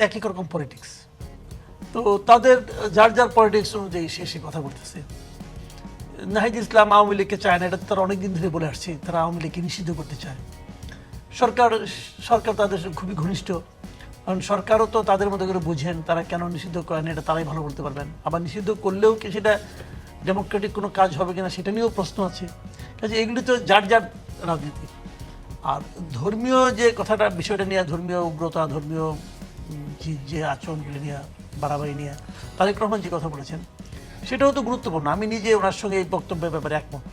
একই রকম পলিটিক্স। তো তাদের যার যার পলিটিক্স অনুযায়ী সে কথা বলতেছে। নাহিদ ইসলাম আওয়ামী লীগকে চায় না, এটা তারা অনেকদিন ধরে বলে আসছে, তারা আওয়ামী লীগকে নিষিদ্ধ করতে চায়। সরকার তাদের খুবই ঘনিষ্ঠ, কারণ সরকারও তো তাদের মধ্যে করে বুঝেন তারা কেন নিষিদ্ধ করেন, এটা তারাই ভালো বলতে পারবেন। আবার নিষিদ্ধ করলেও কি সেটা ডেমোক্রেটিক কোনো কাজ হবে কিনা সেটা নিয়েও প্রশ্ন আছে। কাজে এগুলি তো যার যার রাজনীতি। আর ধর্মীয় যে কথাটা, বিষয়টা নিয়ে, ধর্মীয় উগ্রতা, ধর্মীয় যে আচরণগুলি নিয়ে, বাড়াবাড়ি নিয়ে তারেক রহমান যে কথা বলেছেন সেটাও তো গুরুত্বপূর্ণ। আমি নিজে ওনার সঙ্গে এই বক্তব্যের ব্যাপারে একমত।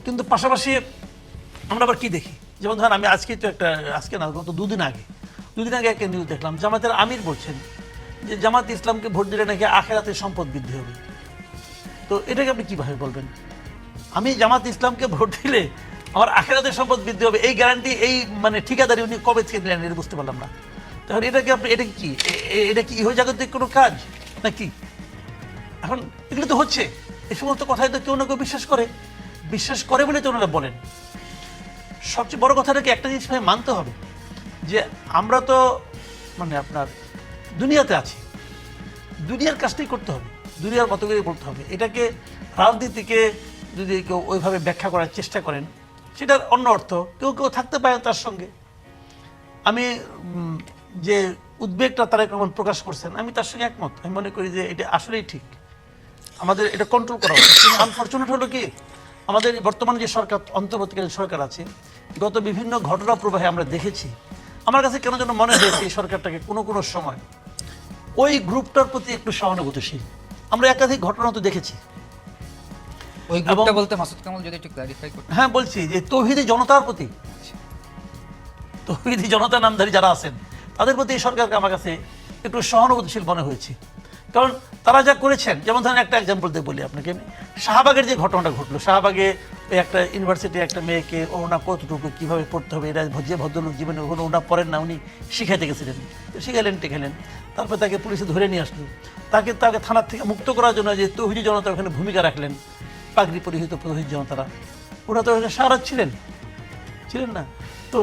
কিন্তু পাশাপাশি আমরা আবার কি দেখি, যেমন ধরেন আমি আজকে না, গত দুদিন আগে একটা নিউজ দেখলাম, জামাতের আমির বলছেন যে জামাত ইসলামকে ভোট দিলে নাকি আখেরাতে সম্পদ বৃদ্ধি হবে। তো এটাকে আপনি কিভাবে বলবেন? আমি জামাত ইসলামকে ভোট দিলে আমার আখেরাতে সম্পদ বৃদ্ধি হবে, এই গ্যারান্টি, এই মানে ঠিকাদারি উনি কবে থেকে দিলেন, এটা বুঝতে পারলাম না। তাহলে এটা কি ইহজাগতিক কোনো কাজ নাকি? এখন এগুলো তো হচ্ছে, এই সমস্ত কথাই তো কেউ না কেউ বিশ্বাস করে বলে তো ওনারা বলেন। সবচেয়ে বড় কথাটাকে একটা জিনিস মানতে হবে যে আমরা তো মানে আপনার দুনিয়াতে আছি, দুনিয়ার কাজটাই করতে হবে, দুনিয়ার মতো করে বলতে হবে। এটাকে রাজনীতিকে যদি কেউ ওইভাবে ব্যাখ্যা করার চেষ্টা করেন, সেটার অন্য অর্থ কেউ থাকতে পারেন তার সঙ্গে। আমি যে উদ্বেগটা তারেক রহমান প্রকাশ করছেন, আমি তার সঙ্গে একমত। আমি মনে করি যে এটা আসলেই ঠিক, আমাদের এটা কন্ট্রোল করা উচিত। কিন্তু আনফর্চুনেট হলো কি, আমাদের বর্তমানে যে সরকার, অন্তর্বর্তীকালীন সরকার আছে, গত বিভিন্ন ঘটনা প্রবাহে আমরা দেখেছি, আমার কাছে কেন যেন মনে হয়েছে এই সরকারটাকে কোনো সময় ওই গ্রুপটার প্রতি একটু সহানুভূতিশীল। আমরা একাধিক ঘটনা তো দেখেছি। ওই গ্রুপটা বলতে মাসুদ কামাল যদি একটু ক্লারিফাই করতেন। হ্যাঁ, বলছি যে তৌহিদি জনতার প্রতি, তৌহিদি জনতা নামধারী যারা আছেন তাদের প্রতি এই সরকারকে আমার কাছে একটু সহানুভূতিশীল মনে হয়েছে। কারণ তারা যা করেছেন, যেমন ধরেন একটা এক্সাম্পল দিয়ে বলি আপনাকে, শাহবাগের যে ঘটনাটা ঘটলো, শাহবাগে ওই একটা ইউনিভার্সিটি একটা মেয়েকে ওনা কতটুকু কীভাবে পড়তে হবে, এটা যে ভদ্রলোক জীবনে ওখানে ওনা পড়েন না, উনি শিখাইতে গেছিলেন, শিখাইলেন টেখাইলেন, তারপর তাকে পুলিশে ধরে নিয়ে আসলো, তাকে থানার থেকে মুক্ত করার জন্য যে তৌহিদি জনতা ওখানে ভূমিকা রাখলেন, পাগড়ি পরিহিত তৌহিদি জনতারা, ওরা তো ওখানে সারা ছিলেন না। তো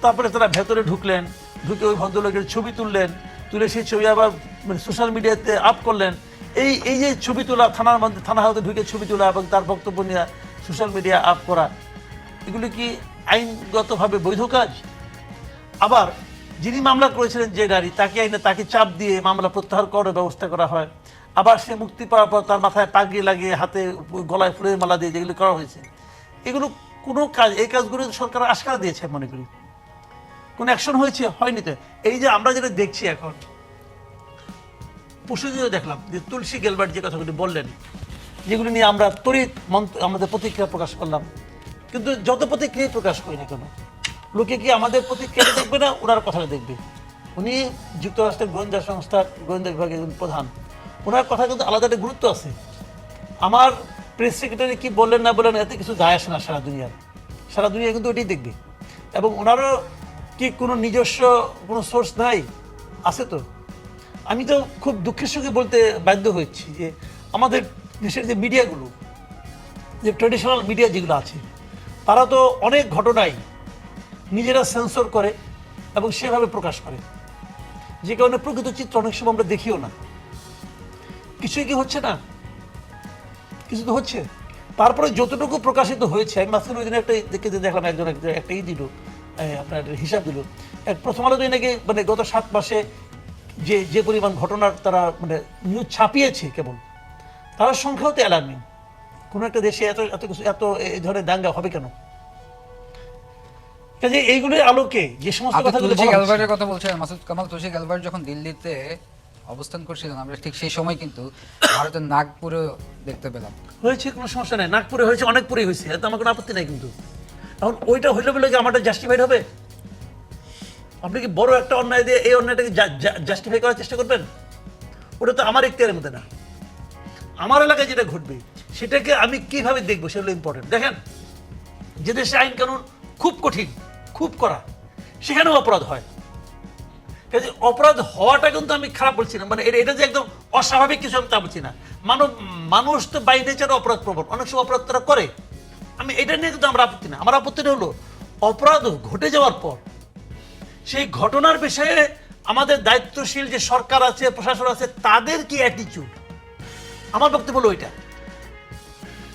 তারপরে তারা ভেতরে ঢুকে ওই ভদ্রলোকের ছবি তুলে সেই ছবি আবার মানে সোশ্যাল মিডিয়াতে আপ করলেন। এই যে ছবি তোলা, থানা হাতে ঢুকে ছবি তোলা এবং তার বক্তব্য নিয়ে সোশ্যাল মিডিয়া আপ করা, এগুলি কি আইনগতভাবে বৈধ কাজ? আবার যিনি মামলা করেছিলেন যে নারী, তাকে চাপ দিয়ে মামলা প্রত্যাহার করার ব্যবস্থা করা হয়। আবার সে মুক্তি পাওয়ার পর তার মাথায় পাগড়ি লাগিয়ে, হাতে গলায় ফুলের মালা দিয়ে যেগুলি করা হয়েছে, এগুলো কোনো কাজ, এই কাজগুলো সরকার আশকারা দিয়েছে মনে করি। কোন অ্যাকশন হয়নি তো। এই যে আমরা যেটা দেখছি এখন, পরশুদিনও দেখলাম যে তুলসী গেলবার্ট যে কথাগুলি বললেন, যেগুলি নিয়ে আমরা আমাদের প্রতিক্রিয়া প্রকাশ করলাম। কিন্তু যত প্রতিক্রিয়া প্রকাশ করি না কেন, লোকে কি আমাদের প্রতিক্রিয়া দেখবে না, ওনার কথাটা দেখবে? উনি যুক্তরাষ্ট্রের গোয়েন্দা সংস্থার গোয়েন্দা বিভাগের প্রধান, ওনার কথা কিন্তু আলাদা একটা গুরুত্ব আছে। আমার প্রেস সেক্রেটারি কি বললেন না বললেন, এতে কিছু যায় আসে না। সারা দুনিয়া কিন্তু ওইটাই দেখবে। এবং ওনারও কি কোনো নিজস্ব কোনো সোর্স নাই? আছে তো। আমি তো খুব দুঃখের সঙ্গে বলতে বাধ্য হচ্ছি যে আমাদের দেশের যে মিডিয়াগুলো, যে ট্র্যাডিশনাল মিডিয়া যেগুলো আছে, তারা তো অনেক ঘটনাই নিজেরা সেন্সর করে এবং সেভাবে প্রকাশ করে, যে কারণে প্রকৃত চিত্র অনেক সময় আমরা দেখিও না। কিছুই কি হচ্ছে না? কিছু তো হচ্ছে। তারপরে যতটুকু প্রকাশিত হয়েছে, আমি মাঝখানে ওই দিন দেখলাম একজন একটা দিল, আপনার হিসাব দিল, প্রথম আলো নাকি মানে গত 7 মাসে যে পরিমাণ ঘটনার তারা মানে নিউজ ছাপিয়েছে, কেবল তার সংখ্যাও তো অ্যালার্মিং। কোনো একটা দেশে এত এই ধরনের দাঙ্গা হবে কেন? কাজে এইগুলোর আলোকে যে সমস্ত কথা বলছেন মাসুদ কামাল, তুলসী গেলবার্ট যখন দিল্লিতে অবস্থান করছিলেন, আমরা ঠিক সেই সময় কিন্তু ভারতের নাগপুরে দেখতে পেলাম। হয়েছে, কোনো সমস্যা নেই, নাগপুরে হয়েছে, অনেকপুরে হয়েছে, এত আমার কোনো আপত্তি নাই। কিন্তু এখন ওইটা হইলে বলে কি আমারটা জাস্টিফাইড হবে? আপনি কি বড় একটা অন্যায় দিয়ে এই অন্যায়টাকে জাস্টিফাই করার চেষ্টা করবেন? ওটা তো আমার ইখতিয়ারের মধ্যে না। আমার এলাকায় যেটা ঘটবে সেটাকে আমি কিভাবে দেখবো, সেগুলো ইম্পর্টেন্ট। দেখেন, যে দেশে আইন কানুন খুব কঠিন, খুব কড়া, সেখানেও অপরাধ হয়। কাজে অপরাধ হওয়াটা কিন্তু আমি খারাপ বলছি না, মানে এটা যে একদম অস্বাভাবিক কিছু আমি তা বলছি না। মানুষ তো বাই নেচারে অপরাধ প্রবণ, অনেক সময় অপরাধ তারা করে। আমি এটা নিয়ে কিন্তু আমার আপত্তি না। আমার আপত্তিটা হলো অপরাধ ঘটে যাওয়ার পর সেই ঘটনার বিষয়ে আমাদের দায়িত্বশীল যে সরকার আছে, প্রশাসন আছে, তাদের কি অ্যাটিটিউড? আমার বক্তব্য হলো ওইটা।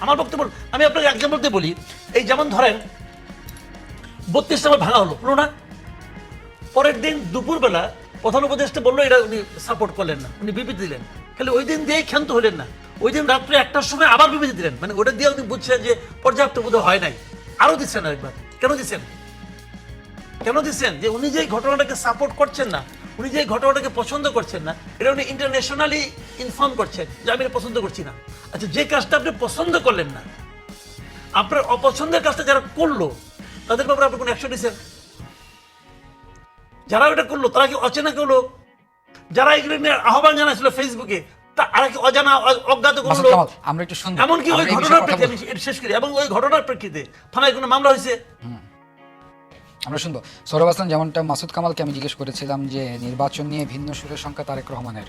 আমার বক্তব্য, আমি আপনাকে এক্সাম্পল দিয়ে বলি, এই যেমন ধরেন 32 নম্বর ভাঙা হলো না, পরের দিন দুপুরবেলা প্রধান উপদেষ্টা বললো এটা উনি সাপোর্ট করলেন না, উনি বিবৃতি দিলেন। খালি ওই দিন দিয়েই ক্ষান্ত হলেন না, ওই দিন রাত্রে 1টার সময় আবার বিবৃতি দিলেন, মানে ওটা দিয়ে উনি বুঝছেন যে পর্যাপ্ত বোধ হয় নাই, আরো দিচ্ছেন আরেকবার। কেন দিচ্ছেন? কেন দিচ্ছেন? যে উনি যে ঘটনাটাকে সাপোর্ট করছেন না, উনি যে ঘটনাটাকে পছন্দ করছেন না, এটা উনি ইন্টারন্যাশনালি ইনফর্ম করছেন যে আমি এটা পছন্দ করছি না। আচ্ছা, যে কাজটা আপনি পছন্দ করলেন না, আপনার অপছন্দের কাজটা যারা করলো তাদের ব্যাপারে আপনি কোনো অ্যাকশন নিয়েছেন? যারা এটা করলো তারা কি অচেনা করলো? যারা এগুলো নিয়ে আহ্বান জানাইছিল ফেসবুকে, তা আর কি অজানা অজ্ঞাত মাসুদ করলো? কামাল, আমরা একটু শুনবো। এমনকি ওই আমরা এই বিষয়ে ঘটনার কথা প্রেক্ষিতে, বলবো। আমি এটা শেষ করি, এবং ওই ঘটনার প্রেক্ষিতে থানায় কোনো মামলা হয়েছে? আমরা শুনবো। সৌরভ হাসান, যেমনটা মাসুদ কামালকে আমি জিজ্ঞেস করেছিলাম যে নির্বাচন নিয়ে ভিন্ন সুরের সংখ্যা তারেক রহমানের,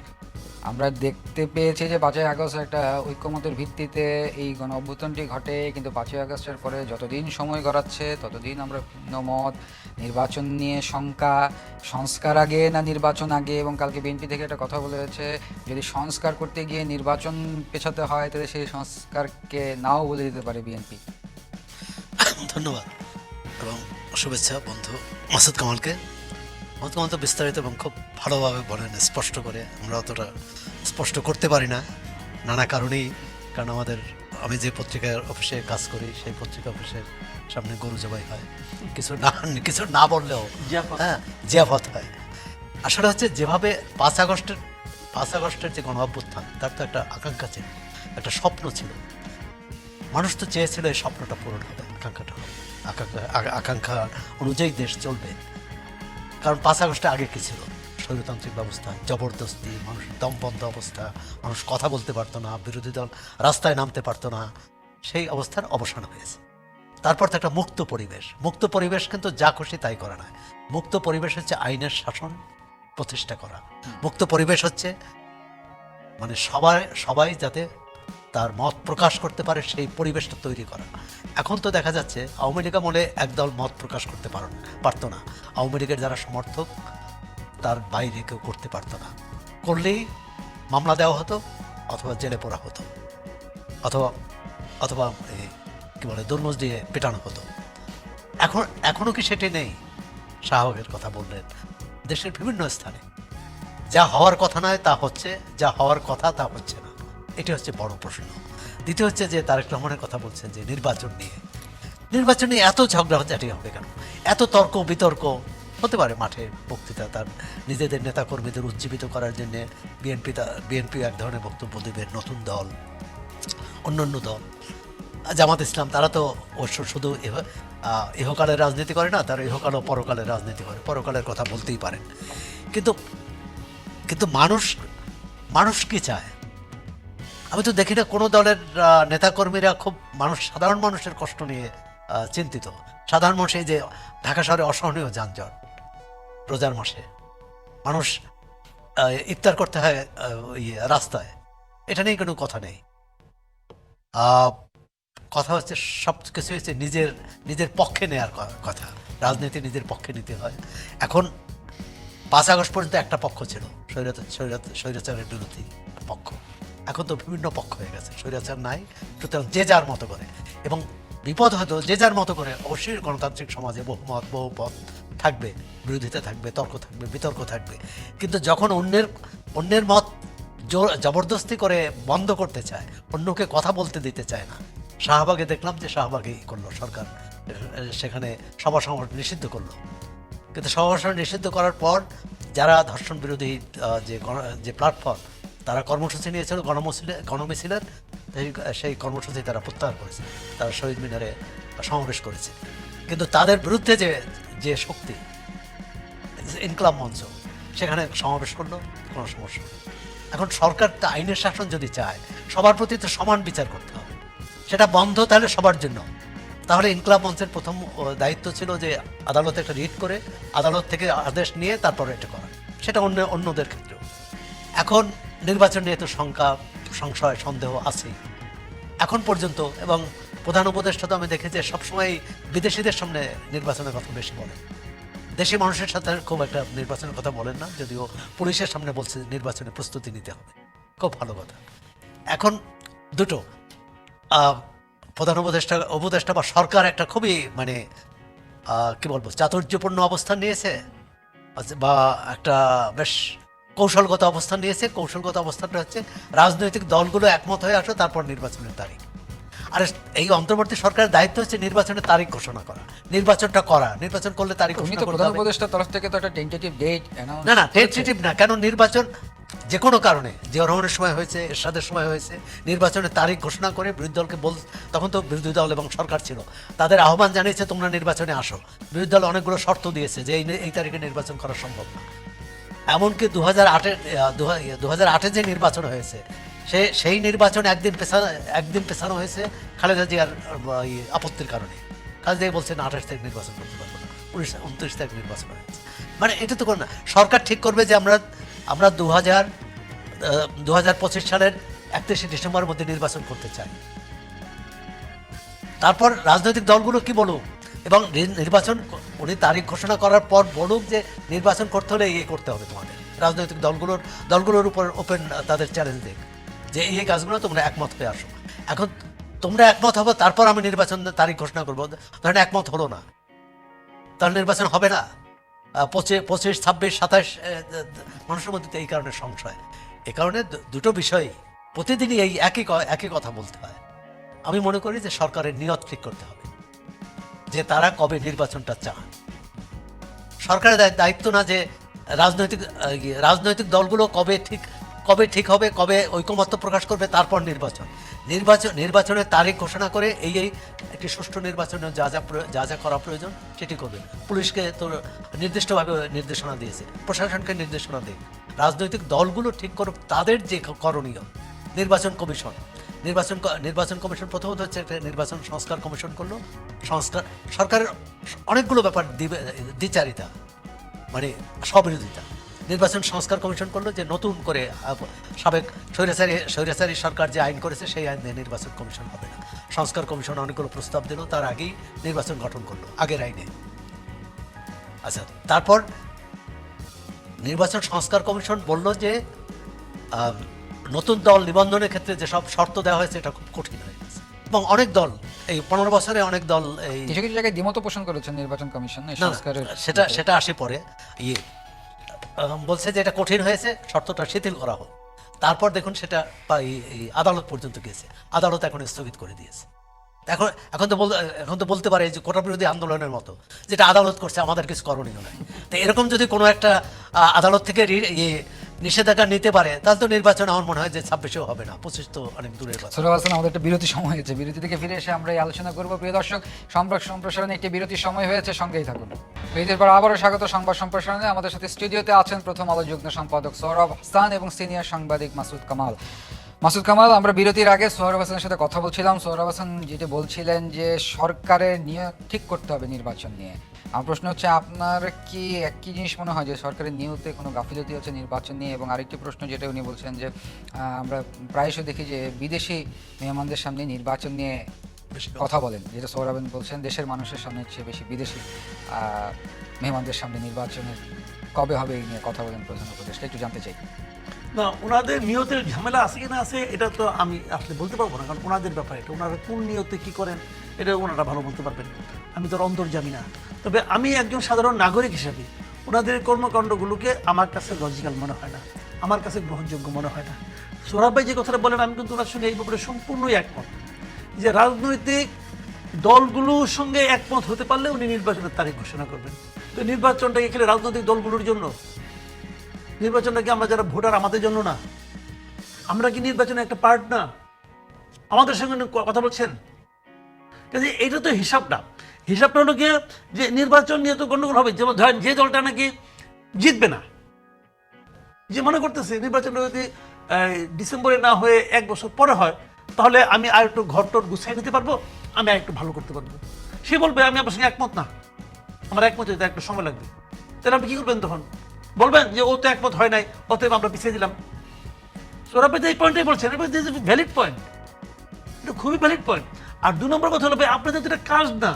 আমরা দেখতে পেয়েছি যে 5ই আগস্ট একটা ঐক্যমতের ভিত্তিতে এই গণ অভ্যুত্থানটি ঘটে, কিন্তু 5ই আগস্টের পরে যতদিন সময় গড়াচ্ছে ততদিন আমরা ভিন্ন মত, নির্বাচন নিয়ে শঙ্কা, সংস্কার আগে না নির্বাচন আগে, এবং কালকে বিএনপি থেকে একটা কথা বলেছে যদি সংস্কার করতে গিয়ে নির্বাচন পেছাতে হয় তাহলে সেই সংস্কারকে নাও বলে দিতে পারে বিএনপি। ধন্যবাদ এবং শুভেচ্ছা বন্ধু মাসুদ কামালকে। মাসুদ কামাল তো বিস্তারিত এবং খুব ভালোভাবে বলেন, স্পষ্ট করে। আমরা অতটা স্পষ্ট করতে পারি না নানা কারণেই, কারণ আমি যে পত্রিকার অফিসে কাজ করি সেই পত্রিকা অফিসের সামনে গরু জবাই হয়, কিছু না বললেও জিয়াফত হয়। আসলে হচ্ছে যেভাবে 5 আগস্টের যে গণ অভ্যুত্থান, তার তো একটা আকাঙ্ক্ষা ছিল, একটা স্বপ্ন ছিল। মানুষ তো চেয়েছিল এই স্বপ্নটা পূরণ হবে, আকাঙ্ক্ষা অনুযায়ী দেশ চলবে। কারণ 5 আগস্টে আগে কি ছিল? স্বৈরতান্ত্রিক ব্যবস্থা, জবরদস্তি, মানুষের দমবন্ধ অবস্থা, মানুষ কথা বলতে পারতো না, বিরোধী দল রাস্তায় নামতে পারতো না, সেই অবস্থার অবসান হয়েছে। তারপর তো একটা মুক্ত পরিবেশ কিন্তু যা খুশি তাই করা নয়। মুক্ত পরিবেশ হচ্ছে আইনের শাসন প্রতিষ্ঠা করা। মুক্ত পরিবেশ হচ্ছে মানে সবাই যাতে তার মত প্রকাশ করতে পারে, সেই পরিবেশটা তৈরি করা। এখন তো দেখা যাচ্ছে আওয়ামী লীগ আমলে একদল মত প্রকাশ করতে পারতো না, আওয়ামী লীগের যারা সমর্থক তার বাইরে কেউ করতে পারতো না, করলেই মামলা দেওয়া হতো, অথবা জেলে পড়া হতো, অথবা কি বলে দরমজ দিয়ে পেটানো হতো। এখনো কি সেটি নেই? শাহবাগের কথা বললেন, দেশের বিভিন্ন স্থানে যা হওয়ার কথা নয় তা হচ্ছে, যা হওয়ার কথা তা হচ্ছে না। এটি হচ্ছে বড় প্রশ্ন। দ্বিতীয় হচ্ছে যে তারেক রহমানের কথা বলছেন যে নির্বাচন নিয়ে এত ঝগড়াঝাটি হবে কেন? এত তর্ক বিতর্ক হতে পারে মাঠে, বক্তৃতা, তার নিজেদের নেতাকর্মীদের উজ্জীবিত করার জন্য বিএনপি এক ধরনের বক্তব্য দেবে, নতুন দল, অন্যান্য দল, জামাত ইসলাম, তারা তো শুধু ইহকালের রাজনীতি করে না, তারা ইহকাল ও পরকালের রাজনীতি করে, পরকালের কথা বলতেই পারেন। কিন্তু মানুষ কি চায়? আমি তো দেখি না কোনো দলের নেতাকর্মীরা খুব সাধারণ মানুষের কষ্ট নিয়ে চিন্তিত। সাধারণ মানুষ, এই যে ঢাকা শহরে অসহনীয় যানজট, রোজার মাসে মানুষ ইফতার করতে হয় রাস্তায়, এটা নিয়ে কোনো কথা নেই। কথা হচ্ছে সব কিছু হচ্ছে নিজের পক্ষে নেওয়ার কথা। রাজনীতি নিজের পক্ষে নিতে হয়। এখন 5 আগস্ট পর্যন্ত একটা পক্ষ ছিল, স্বৈরাচারের বিরোধী পক্ষ। এখন তো বিভিন্ন পক্ষ হয়ে গেছে, স্বৈরাচার নাই, সুতরাং যে যার মতো করে। এবং বিপদ হয়তো যে যার মতো করে। অবশ্যই গণতান্ত্রিক সমাজে বহুমত বহুপথ থাকবে, বিরোধিতা থাকবে, তর্ক থাকবে, বিতর্ক থাকবে, কিন্তু যখন অন্যের মত জবরদস্তি করে বন্ধ করতে চায়, অন্যকে কথা বলতে দিতে চায় না। শাহবাগে দেখলাম যে শাহবাগেই করলো সরকার, সেখানে সভা সমাবেশ নিষিদ্ধ করলো। কিন্তু সভা সমাবেশ নিষিদ্ধ করার পর যারা ধর্ষণ বিরোধী যে প্ল্যাটফর্ম, তারা কর্মসূচি নিয়েছিল গণমিছিলের, সেই কর্মসূচি তারা প্রত্যাহার করেছে, তারা শহীদ মিনারে সমাবেশ করেছে। কিন্তু তাদের বিরুদ্ধে যে শক্তি, ইনকলাব মঞ্চ, সেখানে সমাবেশ করলো, কোনো সমস্যা নেই। এখন সরকার আইনের শাসন যদি চায়, সবার প্রতি তো সমান বিচার করতে হবে। সেটা বন্ধ তাহলে সবার জন্য। তাহলে ইনকলাব মঞ্চের প্রথম দায়িত্ব ছিল যে আদালতে একটা রিট করে, আদালত থেকে আদেশ নিয়ে তারপরে এটা করা, সেটা অন্যদের ক্ষেত্রেও। এখন নির্বাচন নিয়ে তো সংশয় সন্দেহ আছেই এখন পর্যন্ত। এবং প্রধান উপদেষ্টা তো আমি দেখেছি সবসময় বিদেশিদের সামনে নির্বাচনের কথা বেশি বলে, দেশি মানুষের সাথে খুব একটা নির্বাচনের কথা বলেন না, যদিও পুলিশের সামনে বলছে নির্বাচনের প্রস্তুতি নিতে হবে, খুব ভালো কথা। এখন দুটো প্রধান উপদেষ্টা বা সরকার একটা খুবই মানে কি বলবো চাতুর্যপূর্ণ অবস্থান নিয়েছে, বা একটা বেশ কৌশলগত অবস্থান নিয়েছে। কৌশলগত অবস্থানটা হচ্ছে রাজনৈতিক দলগুলো একমত হয়ে আসো, তারপর নির্বাচনের তারিখ। আর এই অন্তর্বর্তী সরকারের দায়িত্ব হচ্ছে নির্বাচনের তারিখ ঘোষণা করা, নির্বাচনটা করা, নির্বাচন করলে তারিখ উনি ঘোষণা তো করতে প্রধান হবে। উপদেষ্টার তরফ থেকে তো একটা টেন্টেটিভ ডেট অ্যানাউন্স না টেন্টেটিভ না, কেন নির্বাচন যে কোনো কারণে, জিয়া রহমানের সময় হয়েছে, এরশাদের সময় হয়েছে, নির্বাচনের তারিখ ঘোষণা করে বিরোধী দলকে তখন তো বিরোধী দল এবং সরকার ছিল, তাদের আহ্বান জানিয়েছে তোমরা নির্বাচনে আসো। বিরোধী দল অনেকগুলো শর্ত দিয়েছে যে এই তারিখে নির্বাচন করা সম্ভব না। এমনকি 2008-এ যে নির্বাচন হয়েছে সেই নির্বাচন একদিন পেছানো হয়েছে খালেদা জিয়ার আপত্তির কারণে। খালেদা জিয়া বলছেন 28 তারিখ নির্বাচন করতে পারবো না, 29 তারিখ নির্বাচন হয়েছে। মানে এটা তো না, সরকার ঠিক করবে যে আমরা 2025 সালের 31শে ডিসেম্বরের মধ্যে নির্বাচন করতে চাই। তারপর রাজনৈতিক দলগুলো কি বলুক, এবং নির্বাচন উনি তারিখ ঘোষণা করার পর বলুক যে নির্বাচন করতে হলে এই করতে হবে তোমাদের। রাজনৈতিক দলগুলোর উপর ওপেন তাদের চ্যালেঞ্জ দেখ যে এই কাজগুলো তোমরা একমত হয়ে আসো। এখন তোমরা একমত হবে, তারপর আমি নির্বাচন তারিখ ঘোষণা করবো। ধরেন একমত হলো না, তাহলে নির্বাচন হবে না। 25, 26, 27 মানুষের মধ্যে এই কারণে সংশয়। এ কারণে দুটো বিষয় প্রতিদিনই এই একই কথা বলতে হয়। আমি মনে করি যে সরকারের নিয়ত ঠিক করতে হবে যে তারা কবে নির্বাচনটা চান। সরকারের দায়িত্ব না যে রাজনৈতিক দলগুলো কবে ঠিক হবে, কবে ঐকমত্য প্রকাশ করবে, তারপর নির্বাচনের তারিখ ঘোষণা করে এই একটি সুষ্ঠু নির্বাচনের যা যা করা প্রয়োজন সেটি করবে। পুলিশকে তো নির্দিষ্টভাবে নির্দেশনা দিয়েছে, প্রশাসনকে নির্দেশনা দেয়। রাজনৈতিক দলগুলো ঠিক করুক তাদের যে করণীয়। নির্বাচন কমিশন প্রথমত হচ্ছে একটা নির্বাচন সংস্কার কমিশন করলো। সরকারের অনেকগুলো ব্যাপার দ্বিচারিতা, মানে স্ববিরোধিতা। নির্বাচন সংস্কার কমিশন করলো যে নতুন করে সাবেক স্বৈরাচারী সরকার যে আইন করেছে সেই আইন দিয়ে নির্বাচন কমিশন হবে না। সংস্কার কমিশন অনেকগুলো প্রস্তাব দিল, তার আগেই নির্বাচন গঠন করলো আগের আইনে। আচ্ছা, তারপর নির্বাচন সংস্কার কমিশন বলল যে নতুন দল নিবন্ধনের ক্ষেত্রে যে সব শর্ত দেওয়া হয়েছে এটা খুব কঠিন হয়ে গেছে, এবং অনেক দল এই 15 বছরে অনেক দল কিছু কিছু জায়গায় দ্বিমত পোষণ করেছেন নির্বাচন কমিশন এই সংস্কারের। সেটা আসে পরে বলছে যে এটা কঠিন হয়েছে, শর্তটা শিথিল করা হোক। তারপর দেখুন সেটা আদালত পর্যন্ত গিয়েছে, আদালত এখন স্থগিত করে দিয়েছে। এখন তো বলতে পারে যে কোটা বিরোধী আন্দোলনের মতো, যেটা আদালত করছে আমাদের কিছু করণীয় নাই। তো এরকম যদি কোনো একটা আদালত থেকে নিষেধাজ্ঞা নিতে পারে, তাহলে তো নির্বাচন আমার মনে হয় যে 26-এও হবে না, 25 তো অনেক দূরের কথা। সোহরাব হাসান, আমাদের একটা বিরতি সময় হয়েছে, বিরতি থেকে ফিরে এসে আমরা এই আলোচনা করবো। প্রিয় দর্শক, সংবাদ সম্প্রসারণে একটি বিরতির সময় হয়েছে, সঙ্গেই থাকুন। বিরতির পর আবারও স্বাগত সংবাদ সম্প্রসারণে। আমাদের সাথে স্টুডিওতে আছেন প্রথম আলো যুগ্ম সম্পাদক সোহরাব হাসান এবং সিনিয়র সাংবাদিক মাসুদ কামাল। আমরা বিরতির আগে সোহরাব হাসানের সাথে কথা বলছিলাম। সোহরাব হাসান যেটা বলছিলেন যে সরকারের নিয়ত ঠিক করতে হবে নির্বাচন নিয়ে। আমার প্রশ্ন হচ্ছে, আপনার কি একই জিনিস মনে হয় যে সরকারের নিয়তে কোনো গাফিলতি হচ্ছে নির্বাচন নিয়ে? এবং আরেকটি প্রশ্ন যেটা উনি বলছেন যে আমরা প্রায়শই দেখি যে বিদেশি মেহমানদের সামনে নির্বাচন নিয়ে কথা বলেন, যেটা সোহরাব বলছেন দেশের মানুষের সামনে চেয়ে বেশি বিদেশি মেহমানদের সামনে নির্বাচনের কবে হবে এই নিয়ে কথা বলেন প্রধান উপদেষ্টা। একটু জানতে চাই। না, ওনাদের নিয়তের ঝামেলা আছে কিনা আছে এটা তো আমি আসলে বলতে পারবো না, কারণ ওনাদের ব্যাপার এটা। ওনারা কোন নিয়তে কী করেন এটা ওনারা ভালো বলতে পারবেন, আমি তো অন্তর্যামী না। তবে আমি একজন সাধারণ নাগরিক হিসেবে ওনাদের কর্মকাণ্ডগুলোকে আমার কাছে লজিক্যাল মনে হয় না, আমার কাছে গ্রহণযোগ্য মনে হয় না। সোহরাব ভাই যে কথাটা বলেন আমি কিন্তু ওনার সঙ্গে এই ব্যাপারে সম্পূর্ণই একমত, যে রাজনৈতিক দলগুলোর সঙ্গে একমত হতে পারলে উনি নির্বাচনের তারিখ ঘোষণা করবেন। তো নির্বাচনটা এখানে রাজনৈতিক দলগুলোর জন্য, নির্বাচনটা কি আমরা যারা ভোটার আমাদের জন্য না? আমরা কি নির্বাচনের একটা পার্ট না? আমাদের সঙ্গে কথা বলছেন, কাজে এটা তো হিসাবটা হলো গিয়ে যে নির্বাচন নিয়ে তো গণ্ডগোল হবে। যেমন ধরেন যে দলটা নাকি জিতবে না, যে মনে করতেছে নির্বাচনটা যদি ডিসেম্বরে না হয়ে 1 বছর পরে হয়, তাহলে আমি আর একটু ঘরটর গুছিয়ে নিতে পারবো, আমি আর একটু ভালো করতে পারবো। সে বলবে আমি আপনার সঙ্গে একমত না, আমার একমত হতে একটু সময় লাগবে। তাহলে আপনি কী করবেন? তখন বলবেন যে ও তো একমত হয় নাই, অতএব আমরা পিছিয়ে দিলাম। সোহরাব ভাই এই পয়েন্টটাই বলছেন, ভ্যালিড পয়েন্ট, এটা খুবই ভ্যালিড পয়েন্ট। আর 2 নম্বর কথা হলো, আপনাদের এটা কাজ না।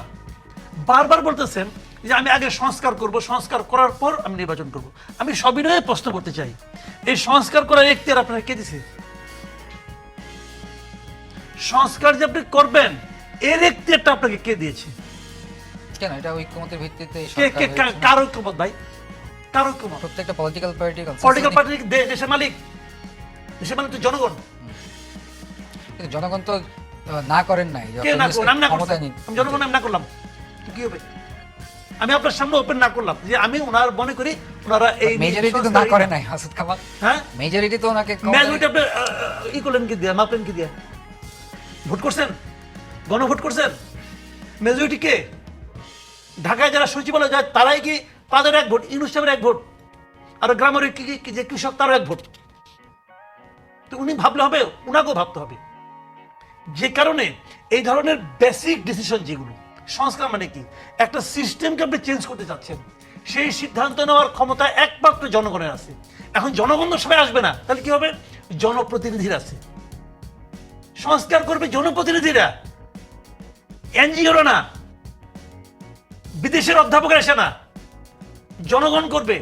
বারবার বলতেছেন যে আমি আগে সংস্কার করব, সংস্কার করার পর আমি নির্বাচন করব। আমি সবিনয়ে প্রশ্ন করতে চাই, এই সংস্কার করার এখতিয়ার আপনারা কে দিছে? সংস্কার যে আপনি করবেন এর এখতিয়ারটা আপনাকে কে দিয়েছে? কেন এটা ঐক্যমতের ভিত্তিতে কে সরকার কে হয়েছে না? কার ঐক্যমত ভাই? কার ঐক্যমত? প্রত্যেকটা পলিটিক্যাল পার্টি পলিটিক্যাল পার্টি দেশের মালিক, দেশের মালিক তো জনগণ। কিন্তু জনগণ তো না করেন নাই কে না করলাম? আমি না ক্ষমতায় করলাম, নিন। আমি জনগণ আমি না করলাম, তো কি হবে? আমি আপনার সামনে ওপেন না করলাম যে আমি ওনার মনে করি ওনারা এই মেজরিটি তো না করে নাই মাসুদ কামাল, হ্যাঁ মেজরিটি তো ওনাকে মেজরিটি আপনি ই করলেন কি দিয়ে, মাপলেন কি দিয়ে? ভোট করছেন, গণভোট করছেন? মেজরিটি কে? ঢাকায় যারা সচিবালয় যায় তারাই কি তাদের এক ভোট, ইউনুস সাহেবের এক ভোট, আর গ্রামের যে কৃষক তারও এক ভোট। তো উনি ভাবলে হবে, উনাকেও ভাবতে হবে। যে কারণে এই ধরনের বেসিক ডিসিশন যেগুলো, সংস্কার মানে কি, একটা সিস্টেমকে আপনি চেঞ্জ করতে চাচ্ছেন, সেই সিদ্ধান্ত নেওয়ার ক্ষমতা একমাত্র জনগণের আছে। এখন জনগণ তো সবাই আসবে না, তাহলে কি হবে? জনপ্রতিনিধিরা আছে, সংস্কার করবে জনপ্রতিনিধিরা, এনজিওরা না, বিদেশের অধ্যাপকরা এসে না, জনগণ করবে,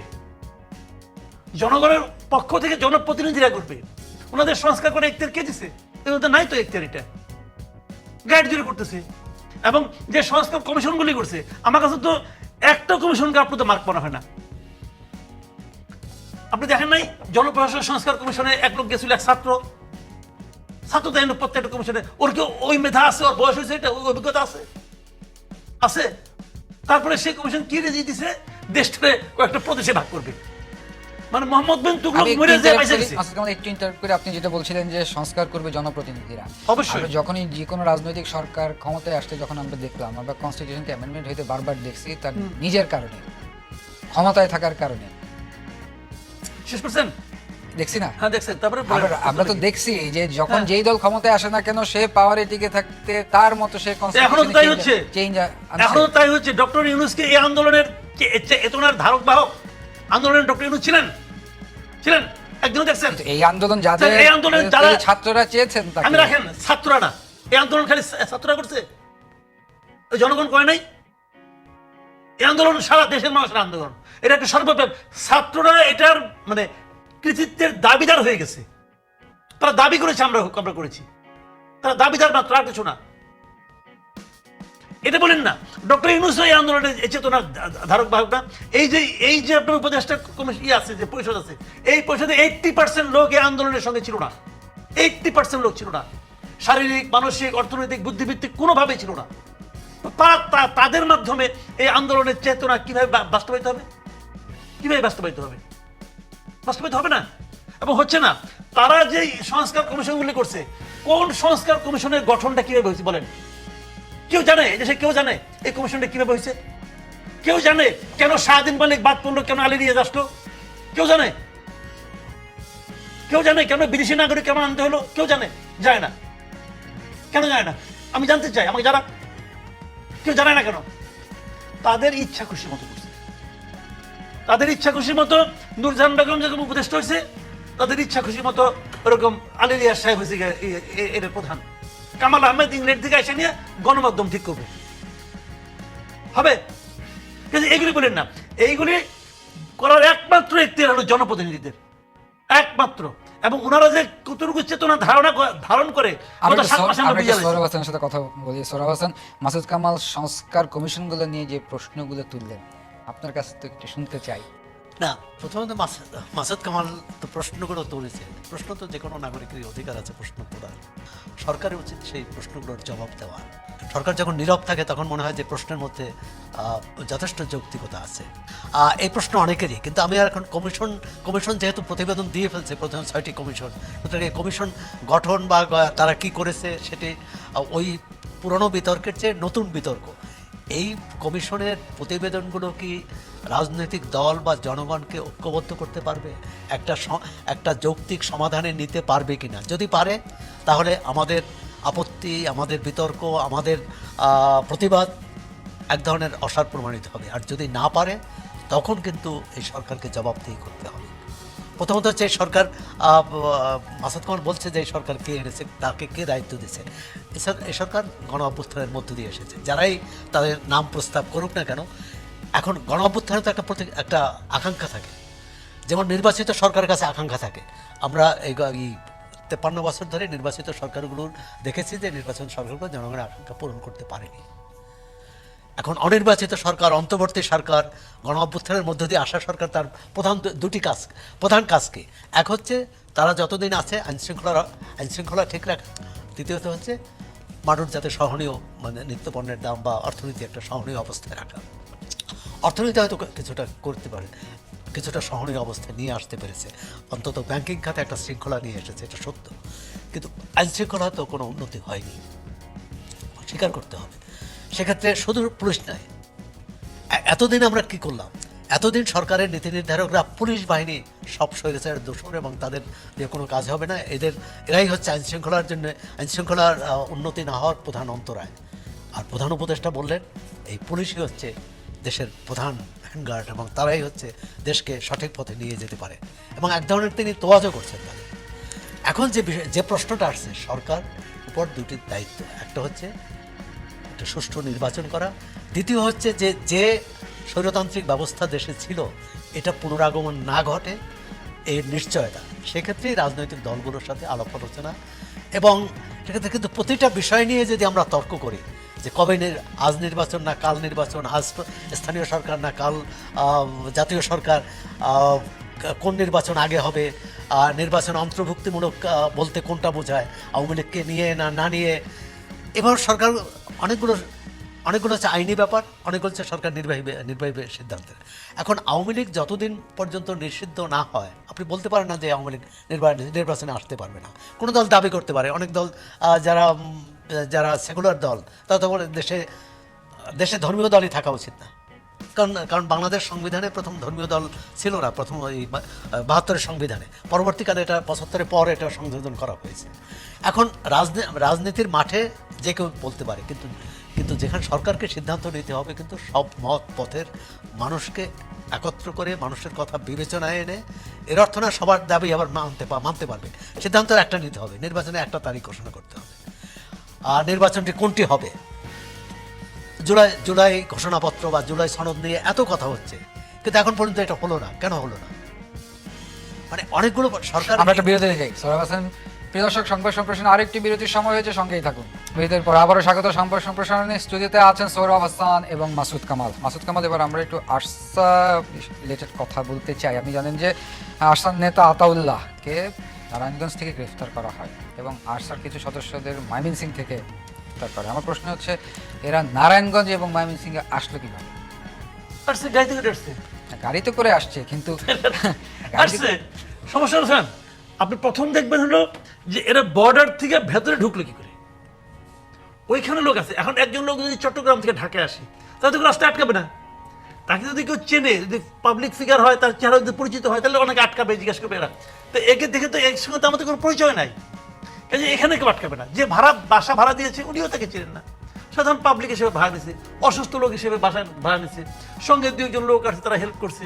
জনগণের পক্ষ থেকে জনপ্রতিনিধিরা করবে। ওনাদের সংস্কার করে এখতিয়ার কে দিছে? ওদের নাই তো এখতিয়ার, এটা গাইড জুড়ে করতেছে। এবং যে সংস্কার কমিশনগুলি করছে, আমার কাছে তো একটা কমিশনকে আপনার তো মার্ক করা হয় না। আপনি দেখেন নাই জনপ্রশাসন সংস্কার কমিশনে এক লোক গেছিল, এক ছাত্র তো প্রত্যেকটা কমিশনে, ওর কি ওই মেধা আছে, ওর বয়স হয়েছে, এটা ওই অভিজ্ঞতা আছে আছে তারপরে সেই কমিশন কি রেজি দিছে, দেশটাকে কয়েকটা প্রদেশে ভাগ করবে। মানে মোহাম্মদ বিন তুগলক মরে যায় পয়সা দিছে। একটু ইন্টারপ্ট করে আপনি যেটা বলছিলেন যে সংস্কার করবে জনপ্রতিনিধিরা, অবশ্যই। আমরা যখনই যে কোনো রাজনৈতিক সরকার ক্ষমতায় আসতে যখন আমরা দেখলাম, আমরা কনস্টিটিউশনকে অ্যামেন্ডমেন্ট হইতে বারবার দেখছি তার নিজের কারণে, ক্ষমতায় থাকার কারণে। শেষ করছেন? দেখছি না? হ্যাঁ দেখছেন। তারপরে আমরা তো দেখছি যে যখন হ্যাঁ। যেই দল ক্ষমতায় আসে না কেন, সে পাওয়ারে টিকে থাকতে তার মতো সে এখনো তাই হচ্ছে, চেঞ্জ এখনো তাই হচ্ছে। ডক্টর ইউনূসকে এই আন্দোলনের চেতনার ধারক বাহক, আন্দোলনের ডক্টর ইউনূস ছিলেন, একজন দেখছেন? এই আন্দোলন যাদের, এই আন্দোলন যারা ছাত্ররা চেয়েছেন তাকে, আমি রাখেন ছাত্ররা না, এই আন্দোলন খালি ছাত্ররা করছে, ওই জনগণ করে নাই। এই আন্দোলন সারা দেশের মানুষের আন্দোলন, এটা একটা সর্বব্যাপী। ছাত্ররা এটার মানে কৃতিত্বের দাবিদার হয়ে গেছে, তারা দাবি করেছে, আমরা করেছি, তারা দাবিদার মাত্র, আর কিছু না। এটা বলেন না ডক্টর ইউনূস এই আন্দোলনের চেতনার ধারক বাহক না? এই যে আপনার উপদেষ্টা কমিশন আছে, যে পরিষদ আছে, এই পরিষদে 80% লোক এই আন্দোলনের সঙ্গে ছিল না। 80% লোক ছিল না, শারীরিক, মানসিক, অর্থনৈতিক, বুদ্ধিভিত্তিক কোনোভাবেই ছিল না। তাদের মাধ্যমে এই আন্দোলনের চেতনা কিভাবে বাস্তবায়িত হবে? কিভাবে বাস্তবায়িত হবে? বাস্তবায়িত হবে না, এবং হচ্ছে না। তারা যে সংস্কার কমিশনগুলি করছে, কোন সংস্কার কমিশনের গঠনটা কিভাবে হয়েছে বলেন? কেউ জানে? এই দেশে কেউ জানে এই কমিশনটা কিভাবে হয়েছে? কেউ জানে কেন শাহদিন মালিক বাদ পড়লো, কেন আলী রিয়াজ আসলো? কেউ জানে? কেউ জানে কেন বিদেশি নাগরিক কেন আনতে হলো? কেউ জানে? যায় না। কেন যায় না? আমি জানতে চাই, আমাকে যারা কেউ জানে না কেন? তাদের ইচ্ছা খুশি মতো করছে, তাদের ইচ্ছা খুশি মতো নূরজাহান বেগম যেরকম উপদেষ্টা হয়েছে, তাদের ইচ্ছা খুশি মতো ওরকম আলী রিয়াজ সাহেব হয়েছে এর প্রধান। কামাল আহমেদ ইংল্যান্ড থেকে এসে নিয়ে গণমাধ্যম ঠিক করবে, হবে? এইগুলি বলেন না, এইগুলি করার একমাত্র এখতিয়ার হলো জনপ্রতিনিধিদের, একমাত্র। এবং ওনারা যে কতটুকু চেতনা ধারণ করে, সোহরাব হাসানের সাথে কথা বলি। সোহরাব হাসান, মাসুদ কামাল সংস্কার কমিশনগুলো নিয়ে যে প্রশ্নগুলো তুললেন, আপনার কাছে তো একটু শুনতে চাই। না, প্রথমত মাসুদ কামাল তো প্রশ্নগুলো তুলেছে। প্রশ্ন তো যে কোনো নাগরিকেরই অধিকার আছে প্রশ্ন করার, সরকারের উচিত সেই প্রশ্নগুলোর জবাব দেওয়া। সরকার যখন নীরব থাকে তখন মনে হয় যে প্রশ্নের মধ্যে যথেষ্ট যৌক্তিকতা আছে। এই প্রশ্ন অনেকেরই, কিন্তু আমি আর এখন কমিশন যেহেতু প্রতিবেদন দিয়ে ফেলছে, প্রথম 6টি কমিশন, সুতরাং এই কমিশন গঠন বা তারা কি করেছে সেটি ওই পুরনো বিতর্কের চেয়ে নতুন বিতর্ক। এই কমিশনের প্রতিবেদনগুলো কি রাজনৈতিক দল বা জনগণকে ঐক্যবদ্ধ করতে পারবে, একটা যৌক্তিক সমাধানে নিতে পারবে কিনা? যদি পারে তাহলে আমাদের আপত্তি, আমাদের বিতর্ক, আমাদের প্রতিবাদ এক ধরনের অসার প্রমাণিত হবে। আর যদি না পারে তখন কিন্তু এই সরকারকে জবাবদিহি করতে হবে। প্রথমত হচ্ছে সরকার, মাসুদ কামাল বলছে যে এই সরকার কে এনেছে, তাকে কে দায়িত্ব দিয়েছে? এই সরকার গণ অভ্যুত্থানের মধ্য দিয়ে এসেছে। যারাই তাদের নাম প্রস্তাব করুক না কেন, এখন গণ অভ্যুত্থানে তো একটা আকাঙ্ক্ষা থাকে, যেমন নির্বাচিত সরকারের কাছে আকাঙ্ক্ষা থাকে। আমরা এই 53 বছর ধরে নির্বাচিত সরকারগুলোর দেখেছি যে নির্বাচন সরকারগুলো জনগণের আকাঙ্ক্ষা পূরণ করতে পারেনি। এখন অনির্বাচিত সরকার, অন্তর্বর্তী সরকার, গণ অভ্যুত্থানের মধ্য দিয়ে আসা সরকার তার প্রধান কাজ কি? এক হচ্ছে তারা যতদিন আছে আইনশৃঙ্খলা ঠিক রাখা, দ্বিতীয়ত হচ্ছে মানুষ যাতে সহনীয়, মানে নিত্যপণ্যের দাম বা অর্থনীতি একটা সহনীয় অবস্থায় রাখা। অর্থনীতি হয়তো কিছুটা করতে পারে, কিছুটা সহনীয় অবস্থায় নিয়ে আসতে পেরেছে, অন্তত ব্যাংকিং খাতে একটা শৃঙ্খলা নিয়ে এসেছে, এটা সত্য। কিন্তু আইনশৃঙ্খলা তো কোনো উন্নতি হয়নি, স্বীকার করতে হবে। সেক্ষেত্রে শুধু পুলিশ নয়, এতদিন আমরা কি করলাম? এতদিন সরকারের নীতি নির্ধারকরা পুলিশ বাহিনী সব স্বৈরাচারের দোষর এবং তাদের দিয়ে কোনো কাজ হবে না, এরাই হচ্ছে আইনশৃঙ্খলার উন্নতি না হওয়ার প্রধান অন্তরায়। আর প্রধান উপদেষ্টা বললেন এই পুলিশই হচ্ছে দেশের প্রধান হ্যান্ডগার্ড এবং তারাই হচ্ছে দেশকে সঠিক পথে নিয়ে যেতে পারে, এবং এক ধরনের তিনি তোয়াজও করছেন তাদের। এখন যে প্রশ্নটা আসছে, সরকার উপর দুটি দায়িত্ব, একটা হচ্ছে একটা সুষ্ঠু নির্বাচন করা, দ্বিতীয় হচ্ছে যে স্বৈরতান্ত্রিক ব্যবস্থা দেশে ছিল এটা পুনরাগমন না ঘটে এর নিশ্চয়তা। সেক্ষেত্রেই রাজনৈতিক দলগুলোর সাথে আলাপ আলোচনা, এবং সেক্ষেত্রে কিন্তু প্রতিটা বিষয় নিয়ে যদি আমরা তর্ক করি যে কবে আজ নির্বাচন না কাল নির্বাচন, আজ স্থানীয় সরকার না কাল জাতীয় সরকার, কোন নির্বাচন আগে হবে, নির্বাচন অন্তর্ভুক্তিমূলক বলতে কোনটা বোঝায়, আওয়ামী লীগকে নিয়ে না নিয়ে, এবার সরকার অনেকগুলো হচ্ছে আইনি ব্যাপার, অনেকগুলো হচ্ছে সরকার নির্বাহী সিদ্ধান্তের। এখন আওয়ামী লীগ যতদিন পর্যন্ত নিষিদ্ধ না হয়, আপনি বলতে পারেন না যে আওয়ামী লীগ নির্বাচনে আসতে পারবে না। কোনো দল দাবি করতে পারে, অনেক দল যারা সেকুলার দল, তারা তো বলে দেশে ধর্মীয় দলই থাকা উচিত না, কারণ বাংলাদেশ সংবিধানে প্রথম ধর্মীয় দল ছিল না, প্রথম ওই 72-এর সংবিধানে, পরবর্তীকালে এটা 75-এর পর এটা সংশোধন করা হয়েছে। এখন রাজনীতির মাঠে যে কেউ বলতে পারে, কিন্তু যেখানে সরকারকে সিদ্ধান্ত নিতে হবে, কিন্তু সব মত পথের মানুষকে একত্র করে মানুষের কথা বিবেচনায় এনে, এর অর্থ না সবার দাবি আবার মানতে পারবে, সিদ্ধান্ত একটা নিতে হবে, নির্বাচনে একটা তারিখ ঘোষণা করতে হবে। আর নির্বাচনটি কোনটি হবে, জুলাই ঘোষণাপত্র বা জুলাই সনদ নিয়ে এত কথা হচ্ছে, কিন্তু এখন পর্যন্ত এটা হলো না। কেন হলো না? মানে অনেকগুলো সরকার। আমরা একটা বিরতিতে যাই। সোহরাব হাসান, প্রিয় দর্শক, সংবাদ সম্প্রসারণ আরেকটি বিরতির সময় হয়েছে, সঙ্গেই থাকুন। বিরতির পর আবারও স্বাগত। সংবাদ সম্প্রসারণে স্টুডিওতে আছেন সোহরাব হাসান এবং মাসুদ কামাল। এবার আমরা একটু আরসা রিলেটেড কথা বলতে চাই। আপনি জানেন যে আরসার নেতা আতাউল্লাহকে নারায়ণগঞ্জ থেকে গ্রেফতার করা হয় এবং আরসার কিছু সদস্যদের ময়মনসিংহ থেকে গ্রেফতার করা হয়। আমার প্রশ্ন হচ্ছে, এরা নারায়ণগঞ্জ এবং ময়মনসিংহে আসলো কিভাবে? গাড়িতে করে আসছে, কিন্তু সমস্যা হচ্ছেন আপনি প্রথম দেখবেন হলো যে এরা বর্ডার থেকে ভেতরে ঢুকলো কি করে, ওইখানে লোক আছে। এখন একজন লোক যদি চট্টগ্রাম থেকে ঢাকায় আসে, তাহলে তো রাস্তা আটকাবে না। তাকে যদি কেউ চেনে, যদি পাবলিক ফিগার হয়, তার চেহারা যদি পরিচিত হয়, তাহলে অনেকে আটকাবে, জিজ্ঞেস করবে। এরা তো একে দেখে তো এর সঙ্গে তো আমাদের কোনো পরিচয় নাই, কাজে এখানে কেউ আটকাবে না। যে বাসা ভাড়া দিয়েছে উনিও তাকে চেনেন না, সাধারণ পাবলিক হিসেবে ভাড়া নিছে, অসুস্থ লোক হিসেবে বাসা ভাড়া নিছে, সঙ্গে 2-1 লোক আছে, তারা হেল্প করছে,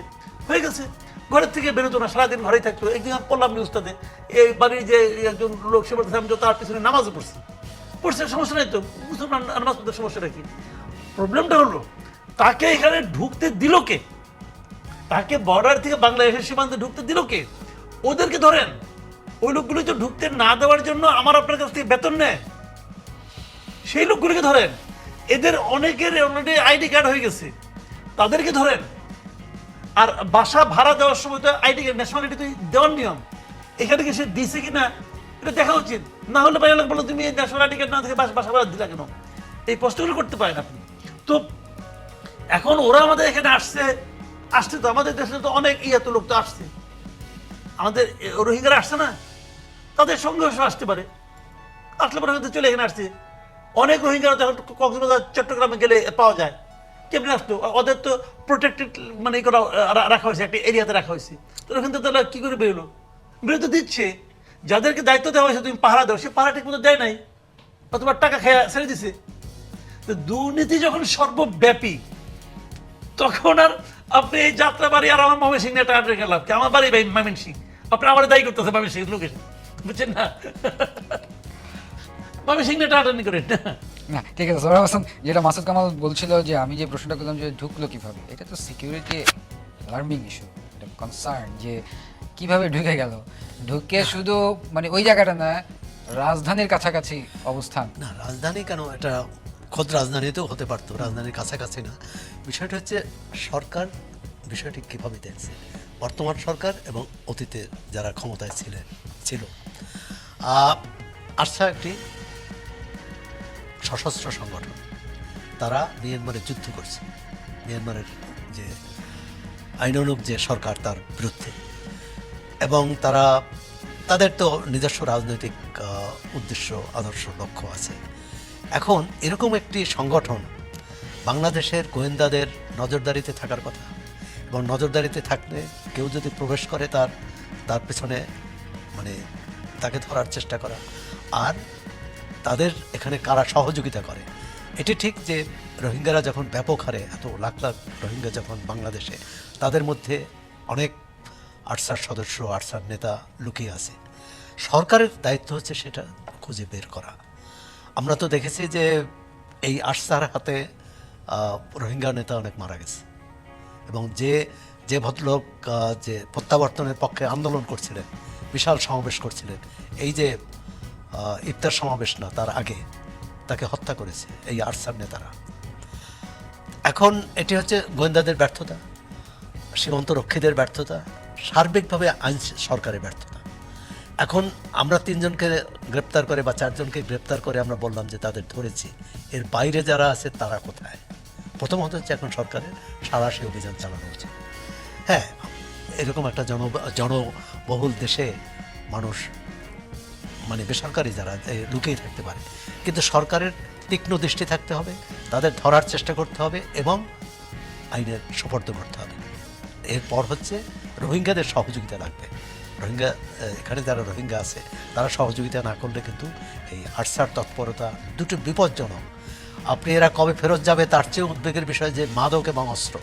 হয়ে গেছে। ঘরের থেকে বেরোতো না, সারাদিন ঘরেই থাকতো। একদিন আমি পড়লাম নিউজটাতে, এই বাড়ির যে একজন লোক সে বলতে, আমি তো তার পিছনে নামাজও পড়ছে, সমস্যা নেই তো, মুসলমান নামাজ পড়তে সমস্যাটা কি? প্রবলেমটা হলো তাকে এখানে ঢুকতে দিল কে? তাকে বর্ডার থেকে বাংলাদেশের সীমান্তে ঢুকতে দিল কে? ওদেরকে ধরেন। ওই লোকগুলো তো ঢুকতে না দেওয়ার জন্য আমার আপনার কাছ থেকে বেতন নেয়, সেই লোকগুলোকে ধরেন। এদের অনেকের অলরেডি আইডি কার্ড হয়ে গেছে, তাদেরকে ধরেন। আর বাসা ভাড়া দেওয়ার সময় তো আইডি কার্ড, ন্যাশনালিটি তো দেওয়ার নিয়ম, এখানে কি সে দিছে কিনা এটা দেখা উচিত। না হলে বাইরে বলো তুমি ন্যাশনাল আইডি কার্ড না থেকে বাসা ভাড়া দিলা কেন, এই প্রশ্নগুলো করতে পারেন আপনি। তো এখন ওরা আমাদের এখানে আসছে তো, আমাদের দেশে তো অনেক তো লোক তো আসছে, আমাদের রোহিঙ্গারা আসছে না, তাদের সঙ্গে আসতে পারে, আসলে পরে হয়তো চলে এখানে আসছে। অনেক রোহিঙ্গারা যখন কক্সবাজার চট্টগ্রামে গেলে পাওয়া যায়, কেমনি আসতো? ওদের তো প্রোটেক্টেড মানে রাখা হয়েছে, একটা এরিয়াতে রাখা হয়েছে। তো ওখান থেকে তারা কী করে বেরোতে দিচ্ছে? যাদেরকে দায়িত্ব দেওয়া হয়েছে তুমি পাহারা দাও, সে পাহারা ঠিক মতো দেয় নাই, অথবা টাকা খেয়ে ছেড়ে দিছে। তো দুর্নীতি যখন সর্বব্যাপী, তখন আর আপনি এই যাত্রা বাড়ি আর আমার ময়মনসিংহ নিয়ে টাকা গেলাম কি? আমার বাড়ি ময়মনসিংহ, আপনি আমার দায়ী করতেছে ময়মনসিংহ লোকের, বুঝছেন না? ময়মনসিংহ নিয়ে টাটানি করেন না, না ঠিক আছে, সোহরাব হাসান যেটা মাসুদ কামাল বলছিল যে আমি যে প্রশ্নটা করলাম যে ঢুকলো কিভাবে, এটা তো সিকিউরিটি অ্যালার্মিং ইস্যু, এটা কনসার্ন যে কিভাবে ঢুকে গেল, ঢুকে শুধু মানে ওই জায়গাটা না, রাজধানীর কাছাকাছি অবস্থান। না, রাজধানী কেন, এটা খোদ রাজধানীতেও হতে পারতো, রাজধানীর কাছাকাছি না। বিষয়টা হচ্ছে সরকার বিষয়টি কীভাবে দেখছে, বর্তমান সরকার এবং অতীতে যারা ক্ষমতায় ছিল। আরসা একটি সশস্ত্র সংগঠন, তারা মিয়ানমারে যুদ্ধ করছে, মিয়ানমারের যে আইনানুগ যে সরকার তার বিরুদ্ধে, এবং তাদের তো নিজস্ব রাজনৈতিক উদ্দেশ্য, আদর্শ, লক্ষ্য আছে। এখন এরকম একটি সংগঠন বাংলাদেশের গোয়েন্দাদের নজরদারিতে থাকার কথা, এবং নজরদারিতে থাকলে কেউ যদি প্রবেশ করে তার পেছনে মানে তাকে ধরার চেষ্টা করা, আর তাদের এখানে কারা সহযোগিতা করে। এটি ঠিক যে রোহিঙ্গারা যখন ব্যাপক হারে, এত লাখ লাখ রোহিঙ্গা যখন বাংলাদেশে, তাদের মধ্যে অনেক আরসার সদস্য, আরসার নেতা লুকিয়ে আছে। সরকারের দায়িত্ব হচ্ছে সেটা খুঁজে বের করা। আমরা তো দেখেছি যে এই আরসার হাতে রোহিঙ্গা নেতা অনেক মারা গেছে, এবং যে ভদ্রলোক যে প্রত্যাবর্তনের পক্ষে আন্দোলন করছিলেন, বিশাল সমাবেশ করছিলেন, এই যে ইফতার সমাবেশ না তার আগে তাকে হত্যা করেছে এই আরসার নেতারা। এখন এটি হচ্ছে গোয়েন্দাদের ব্যর্থতা, সীমান্ত রক্ষীদের ব্যর্থতা, সার্বিকভাবে আইন সরকারের ব্যর্থতা। এখন আমরা 3 জনকে গ্রেপ্তার করে বা 4 জনকে গ্রেপ্তার করে আমরা বললাম যে তাদের ধরেছি, এর বাইরে যারা আছে তারা কোথায়? প্রথমত হচ্ছে এখন সরকারের সাঁড়াশি অভিযান চালানো উচিত। হ্যাঁ, এরকম একটা জনবহুল দেশে মানুষ মানে বেসরকারি যারা লুকিয়ে থাকতে পারে, কিন্তু সরকারের তীক্ষ্ণ দৃষ্টি থাকতে হবে, তাদের ধরার চেষ্টা করতে হবে এবং আইনের সোপর্দ করতে হবে। এরপর হচ্ছে রোহিঙ্গাদের সহযোগিতা লাগবে। এখানে যারা রোহিঙ্গা আছে তারা সহযোগিতা না করলে কিন্তু এই আরসার তৎপরতা দুটো বিপজ্জনক। আপনি এরা কবে ফেরত যাবে তার চেয়ে উদ্বেগের বিষয় যে মাদক এবং অস্ত্র,